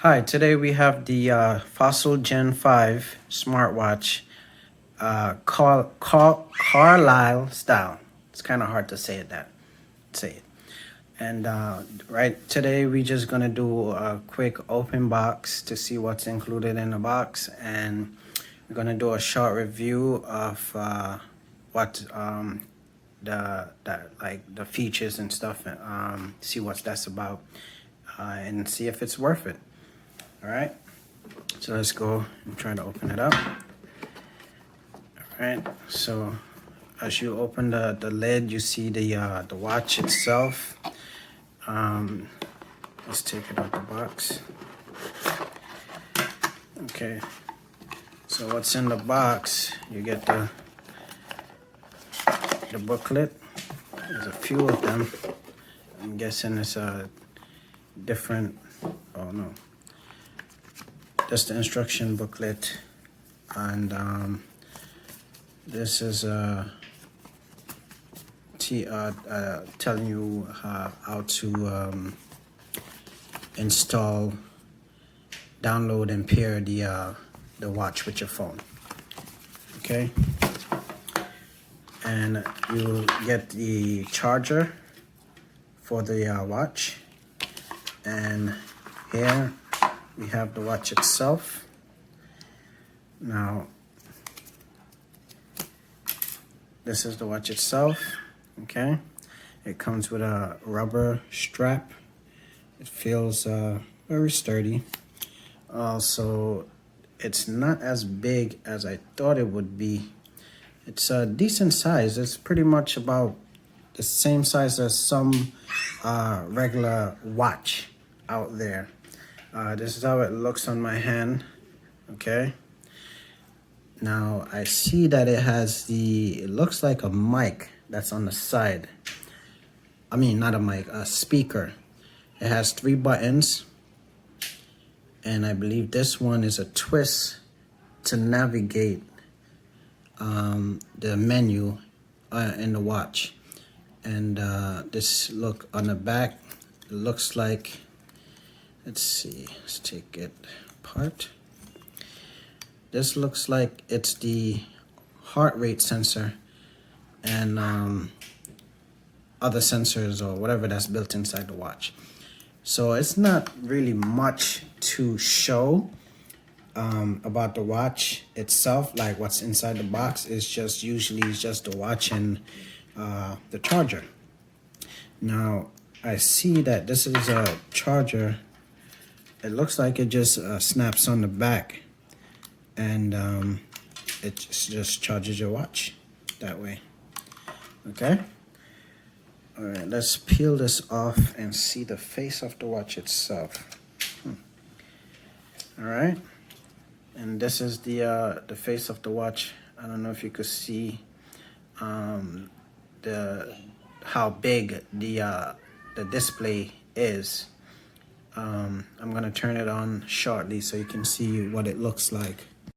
Hi, today we have the Fossil Gen 5 smartwatch, Carlyle style. It's kind of hard to say it. And right today we're just gonna do a quick open box to see what's included in the box, and we're gonna do a short review of what the features and stuff, see what that's about, and see if it's worth it. All right, so let's go and try to open it up. All right, so as you open the lid, you see the watch itself. Let's take it out the box. Okay, so what's in the box? You get the booklet. There's a few of them. I'm guessing it's a different. Oh no. Just the instruction booklet, and this is telling you how to install, download, and pair the watch with your phone. Okay, and you get the charger for the watch, and here we have the watch itself. Now, this is the watch itself, okay? It comes with a rubber strap. It feels very sturdy. Also, it's not as big as I thought it would be. It's a decent size. It's pretty much about the same size as some regular watch out there. This is how it looks on my hand, okay? Now, I see that it looks like a mic that's on the side. I mean, not a mic, a speaker. It has 3 buttons, and I believe this one is a twist to navigate the menu in the watch. And this look on the back, it looks like, let's see, let's take it apart. This looks like it's the heart rate sensor and other sensors or whatever that's built inside the watch. So it's not really much to show about the watch itself, like what's inside the box. It's just usually just the watch and the charger. Now, I see that this is a charger. It looks like it just snaps on the back, and it just charges your watch that way. Okay. All right, let's peel this off and see the face of the watch itself. All right, and this is the face of the watch. I don't know if you could see how big the display is. I'm gonna turn it on shortly so you can see what it looks like.